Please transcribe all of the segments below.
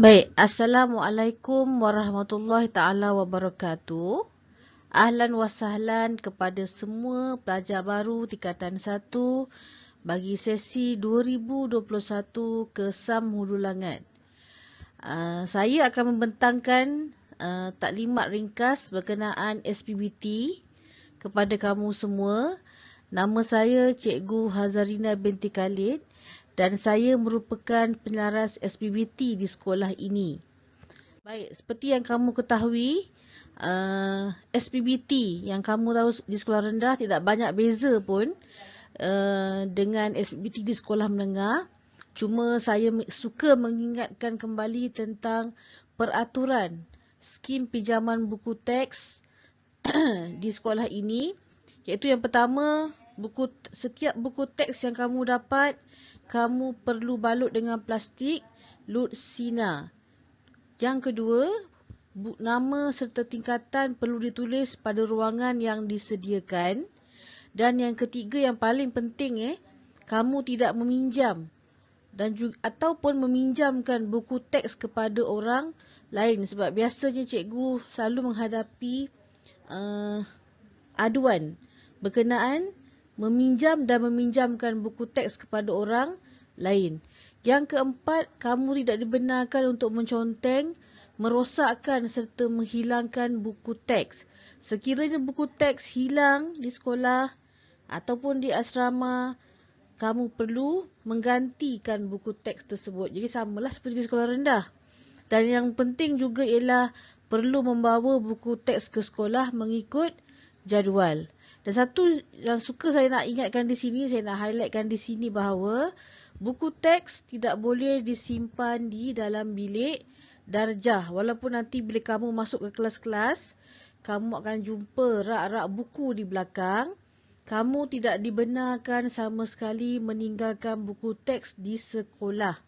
Baik, Assalamualaikum warahmatullahi ta'ala wabarakatuh. Ahlan wa sahlan kepada semua pelajar baru tingkatan 1 bagi sesi 2021 ke SAM Hulu Langat. Saya akan membentangkan taklimat ringkas berkenaan SPBT kepada kamu semua. Nama saya Cikgu Hazarina binti Khalid dan saya merupakan penyaras SPBT di sekolah ini. Baik, seperti yang kamu ketahui, SPBT yang kamu tahu di sekolah rendah tidak banyak beza pun dengan SPBT di sekolah menengah. Cuma saya suka mengingatkan kembali tentang peraturan skim pinjaman buku teks di sekolah ini. Iaitu yang pertama, setiap buku teks yang kamu dapat, kamu perlu balut dengan plastik lut sina. Yang kedua, nama serta tingkatan perlu ditulis pada ruangan yang disediakan. Dan yang ketiga yang paling penting, kamu tidak meminjam dan juga, ataupun meminjamkan buku teks kepada orang lain. Sebab biasanya cikgu selalu menghadapi aduan berkenaan meminjam dan meminjamkan buku teks kepada orang lain. Yang keempat, kamu tidak dibenarkan untuk menconteng, merosakkan serta menghilangkan buku teks. Sekiranya buku teks hilang di sekolah ataupun di asrama, kamu perlu menggantikan buku teks tersebut. Jadi samalah seperti di sekolah rendah. Dan yang penting juga ialah perlu membawa buku teks ke sekolah mengikut jadual. Dan satu yang suka saya nak ingatkan di sini, saya nak highlightkan di sini bahawa buku teks tidak boleh disimpan di dalam bilik darjah. Walaupun nanti bila kamu masuk ke kelas-kelas, kamu akan jumpa rak-rak buku di belakang. Kamu tidak dibenarkan sama sekali meninggalkan buku teks di sekolah.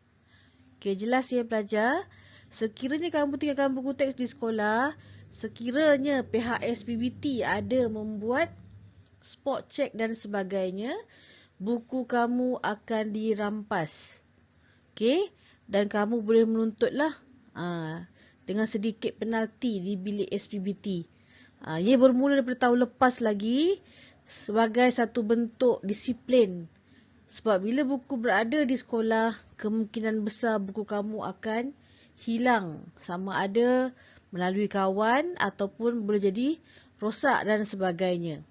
Okey, jelas ya pelajar? Sekiranya kamu tinggalkan buku teks di sekolah, sekiranya pihak SPBT ada membuat spot check dan sebagainya, buku kamu akan dirampas. Okey? Dan kamu boleh menuntutlah dengan sedikit penalti di bilik SPBT. Ia bermula daripada tahun lepas lagi sebagai satu bentuk disiplin. Sebab bila buku berada di sekolah, kemungkinan besar buku kamu akan hilang. Sama ada melalui kawan ataupun boleh jadi rosak dan sebagainya.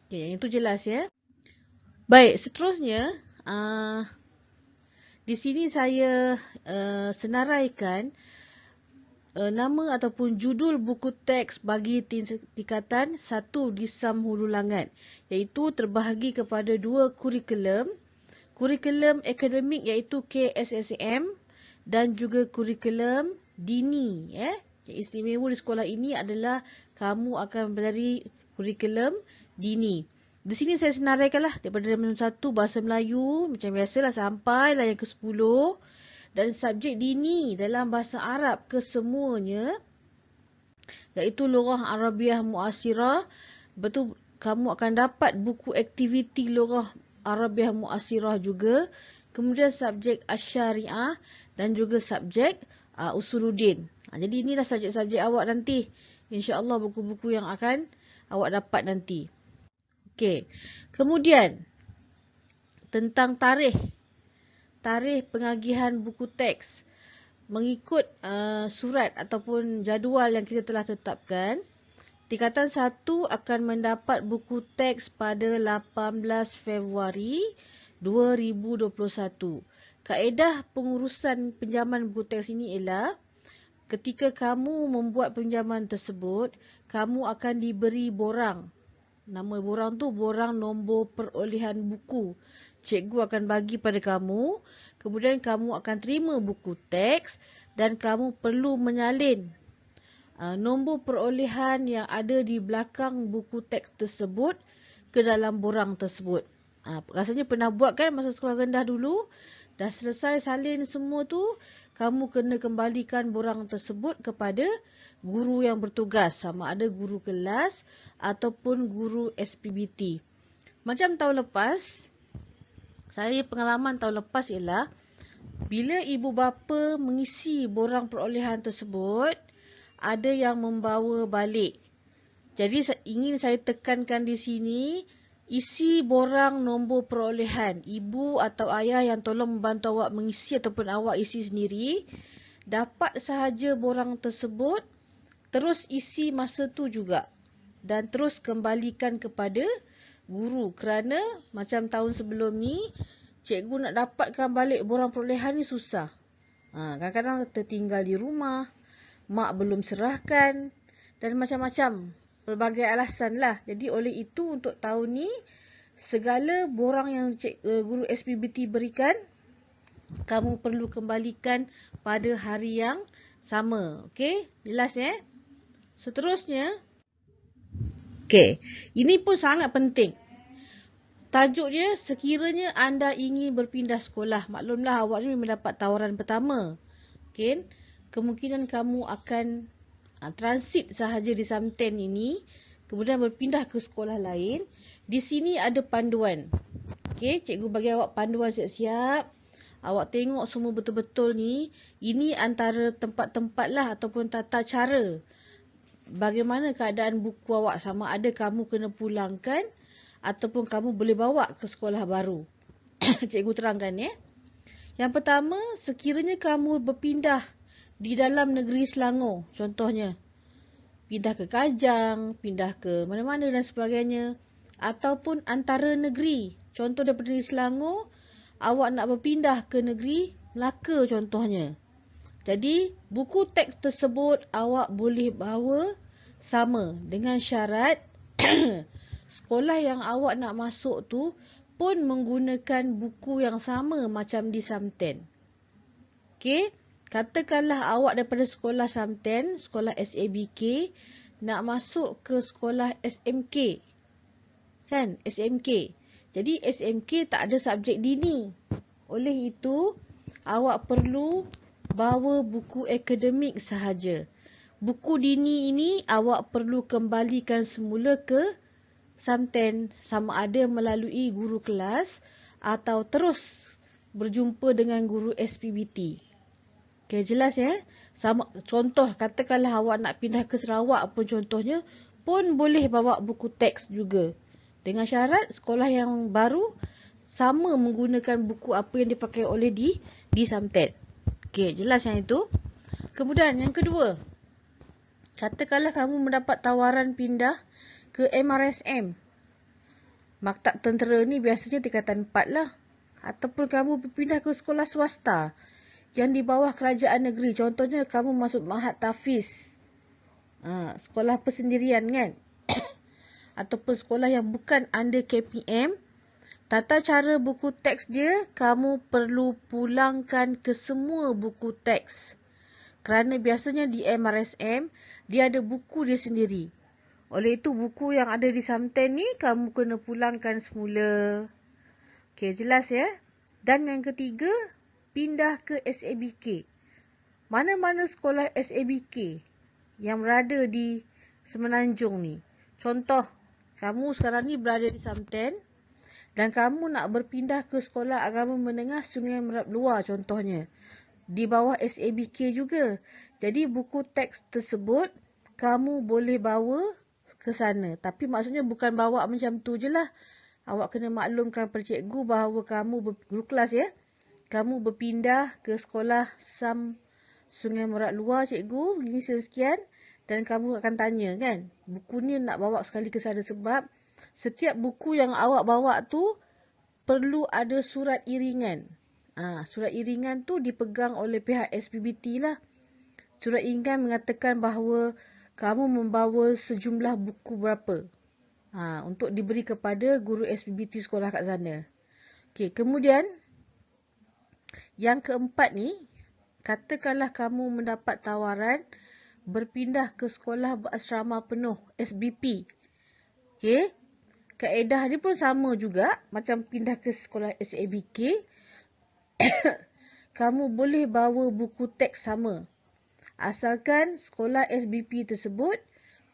Okay, yang itu jelas ya. Baik, seterusnya di sini saya senaraikan nama ataupun judul buku teks bagi tingkatan 1 di SAM Hulu Langat, iaitu terbahagi kepada dua kurikulum. Kurikulum akademik iaitu KSSM dan juga kurikulum dini. Yang istimewa di sekolah ini adalah kamu akan belajar kurikulum dini. Di sini saya senaraikanlah daripada nombor 1 bahasa Melayu macam biasalah sampailah yang ke-10, dan subjek dini dalam bahasa Arab kesemuanya iaitu Lughah Arabiah Muasirah. Betul, kamu akan dapat buku aktiviti Lughah Arabiah Muasirah juga. Kemudian subjek Asy-Syariah dan juga subjek Usuluddin. Jadi inilah subjek-subjek awak nanti. InsyaAllah buku-buku yang akan awak dapat nanti. Okey. Kemudian tentang tarikh pengagihan buku teks mengikut surat ataupun jadual yang kita telah tetapkan. Tingkatan 1 akan mendapat buku teks pada 18 Februari 2021. Kaedah pengurusan pinjaman buku teks ini ialah ketika kamu membuat pinjaman tersebut, kamu akan diberi borang. Nama borang tu borang nombor perolehan buku. Cikgu akan bagi pada kamu. Kemudian kamu akan terima buku teks dan kamu perlu menyalin nombor perolehan yang ada di belakang buku teks tersebut ke dalam borang tersebut. Rasanya pernah buat kan masa sekolah rendah dulu. Dah selesai salin semua tu, kamu kena kembalikan borang tersebut kepada guru yang bertugas. Sama ada guru kelas ataupun guru SPBT. Macam tahun lepas, saya pengalaman tahun lepas ialah Bila ibu bapa mengisi borang perolehan tersebut, ada yang membawa balik. Jadi ingin saya tekankan di sini, isi borang nombor perolehan. Ibu atau ayah yang tolong membantu awak mengisi ataupun awak isi sendiri, dapat sahaja borang tersebut, terus isi masa tu juga. Dan terus kembalikan kepada guru. Kerana macam tahun sebelum ni, cikgu nak dapatkan balik borang perolehan ni susah. Kadang-kadang tertinggal di rumah, mak belum serahkan dan macam-macam. Pelbagai alasan lah. Jadi oleh itu untuk tahun ni, segala borang yang guru SPBT berikan, kamu perlu kembalikan pada hari yang sama. Okey? Jelas ya? Seterusnya, okey. Ini pun sangat penting. Tajuk dia, sekiranya anda ingin berpindah sekolah. Maklumlah awak ni mendapat tawaran pertama. Okay? Kemungkinan kamu akan transit sahaja di Samten ini. Kemudian berpindah ke sekolah lain. Di sini ada panduan. Okay? Cikgu bagi awak panduan siap-siap. Awak tengok semua betul-betul ni. Ini antara tempat-tempat lah ataupun tata cara. Bagaimana keadaan buku awak, sama ada kamu kena pulangkan ataupun kamu boleh bawa ke sekolah baru. Cikgu terangkan ya. Yang pertama, sekiranya kamu berpindah di dalam negeri Selangor, contohnya pindah ke Kajang, pindah ke mana-mana dan sebagainya, ataupun antara negeri, contoh daripada negeri Selangor, awak nak berpindah ke negeri Melaka contohnya. Jadi, buku teks tersebut awak boleh bawa sama dengan syarat sekolah yang awak nak masuk tu pun menggunakan buku yang sama macam di Samten. Okey, katakanlah awak daripada sekolah Samten, sekolah SABK, nak masuk ke sekolah SMK. Kan? SMK. Jadi SMK tak ada subjek dini. Oleh itu, awak perlu bawa buku akademik sahaja. Buku dini ini awak perlu kembalikan semula ke Samten, sama ada melalui guru kelas atau terus berjumpa dengan guru SPBT. Okay, jelas ya? Sama, contoh, katakanlah awak nak pindah ke Sarawak pun contohnya, pun boleh bawa buku teks juga. Dengan syarat sekolah yang baru sama menggunakan buku apa yang dipakai oleh di Samten. Okay, jelas yang itu. Kemudian yang kedua, katakanlah kamu mendapat tawaran pindah ke MRSM. Maktab tentera ni biasanya tingkatan 4 lah. Ataupun kamu berpindah ke sekolah swasta yang di bawah kerajaan negeri. Contohnya kamu masuk Mahat Tafiz. Sekolah persendirian kan. Ataupun sekolah yang bukan under KPM. Tata cara buku teks dia, kamu perlu pulangkan ke semua buku teks. Kerana biasanya di MRSM, dia ada buku dia sendiri. Oleh itu, buku yang ada di Samten ni, kamu kena pulangkan semula. Okey, jelas ya? Dan yang ketiga, pindah ke SABK. Mana-mana sekolah SABK yang berada di Semenanjung ni. Contoh, kamu sekarang ni berada di Samten dan kamu nak berpindah ke sekolah agama menengah Sungai Merapi Luar contohnya. Di bawah SABK juga. Jadi, buku teks tersebut, kamu boleh bawa ke sana. Tapi maksudnya bukan bawa macam tu je lah. Awak kena maklumkan pada cikgu bahawa kamu guru kelas ya. Kamu berpindah ke sekolah SAM Sungai Merak Luar cikgu. Ini sekian. Dan kamu akan tanya kan. Buku ni nak bawa sekali ke sana sebab setiap buku yang awak bawa tu perlu ada surat iringan. Surat iringan tu dipegang oleh pihak SPBT lah. Surat iringan mengatakan bahawa kamu membawa sejumlah buku berapa untuk diberi kepada guru SPBT sekolah kat sana. Okey, kemudian yang keempat ni, katakanlah kamu mendapat tawaran berpindah ke sekolah berasrama penuh SBP. Okey, kaedah dia pun sama juga macam pindah ke sekolah SABK. Kamu boleh bawa buku teks sama. Asalkan sekolah SBP tersebut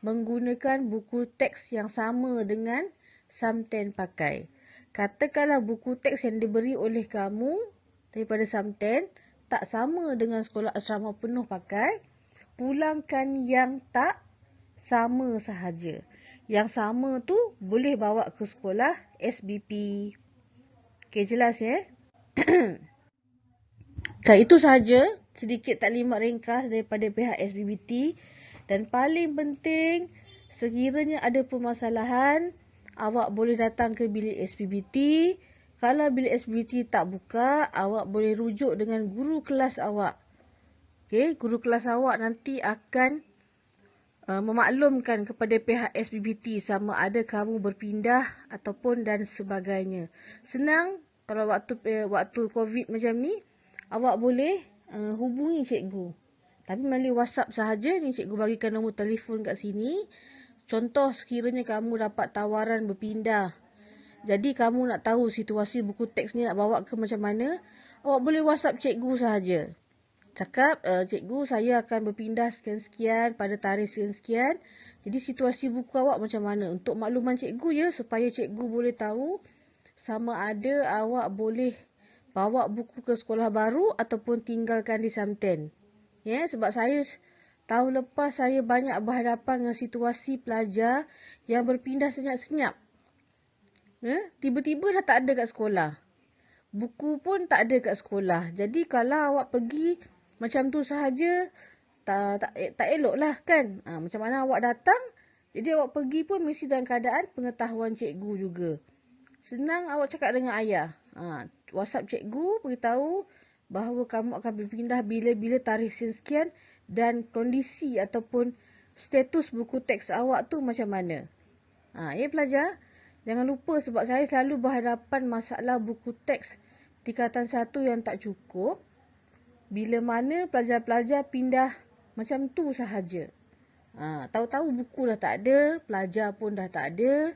menggunakan buku teks yang sama dengan Samten pakai. Katakanlah buku teks yang diberi oleh kamu daripada Samten tak sama dengan sekolah asrama penuh pakai, pulangkan yang tak sama sahaja. Yang sama tu boleh bawa ke sekolah SBP. Okey, jelas ya? Okay, itu sahaja sedikit taklimat ringkas daripada pihak SBBT. Dan paling penting, sekiranya ada permasalahan, awak boleh datang ke bilik SBBT. Kalau bilik SBBT tak buka, awak boleh rujuk dengan guru kelas awak. Okay, guru kelas awak nanti akan memaklumkan kepada pihak SBBT sama ada kamu berpindah ataupun dan sebagainya. Senang kalau waktu COVID macam ni, awak boleh hubungi cikgu. Tapi melalui WhatsApp sahaja. Ni cikgu bagikan nombor telefon kat sini. Contoh sekiranya kamu dapat tawaran berpindah. Jadi kamu nak tahu situasi buku teks ni nak bawa ke macam mana, awak boleh WhatsApp cikgu sahaja. Cakap, cikgu saya akan berpindah sekian-sekian pada tarikh sekian-sekian. Jadi situasi buku awak macam mana? Untuk makluman cikgu ya, supaya cikgu boleh tahu sama ada awak boleh bawa buku ke sekolah baru ataupun tinggalkan di Samten. Ya, sebab saya tahun lepas saya banyak berhadapan dengan situasi pelajar yang berpindah senyap-senyap. Ya, tiba-tiba dah tak ada kat sekolah. Buku pun tak ada kat sekolah. Jadi kalau awak pergi macam tu sahaja, tak elok lah kan. Macam mana awak datang, jadi awak pergi pun mesti dalam keadaan pengetahuan cikgu juga. Senang awak cakap dengan ayah. WhatsApp cikgu beritahu bahawa kamu akan berpindah bila-bila tarikh sekian dan kondisi ataupun status buku teks awak tu macam mana. Ya pelajar, jangan lupa sebab saya selalu berhadapan masalah buku teks tingkatan 1 yang tak cukup. Bila mana pelajar-pelajar pindah macam tu sahaja. Tahu-tahu buku dah tak ada, pelajar pun dah tak ada.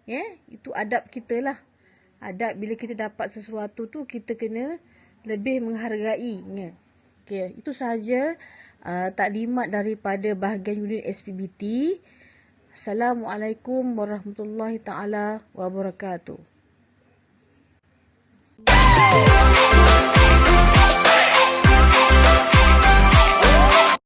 Ya, itu adab kita lah. Adab bila kita dapat sesuatu tu kita kena lebih menghargai. Ya. Okay, itu sahaja taklimat daripada bahagian unit SPBT. Assalamualaikum warahmatullahi taala wabarakatuh.